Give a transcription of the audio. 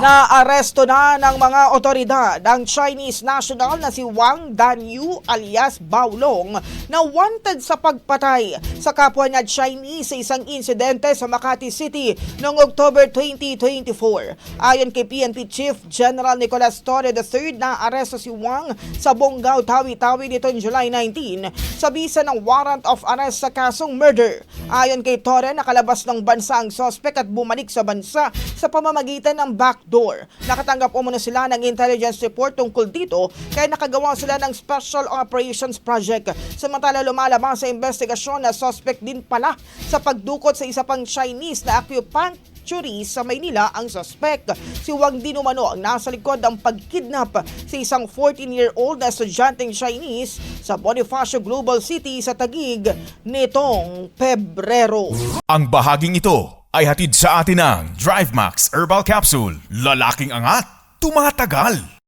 Naaresto na ng mga otoridad ang Chinese national na si Wang Danyu alias Baolong na wanted sa pagpatay sa kapwa niya Chinese sa isang insidente sa Makati City noong October 2024. Ayon kay PNP Chief General Nicolas Torre III, naaresto si Wang sa Bonggao, Tawi-Tawi nitong July 19 sa bisa ng warrant of arrest sa kasong murder. Ayon kay Torre, nakalabas ng bansa ang suspect at bumalik sa bansa sa pamamagitan ng backdoor. Nakatanggap umano sila ng intelligence report tungkol dito kaya nakagawa sila ng Special Operations Project. Samantala lumalabas sa investigasyon na suspect din pala sa pagdukot sa isa pang Chinese na acupuncturist sa Maynila ang suspect. Si Wang din umano ang nasa likod ng pagkidnap sa isang 14-year-old na estudyanteng Chinese sa Bonifacio Global City sa Taguig nitong Pebrero. Ang bahaging ito ay hatid sa atin ng DriveMax Herbal Capsule. Lalaking angat, tumatagal.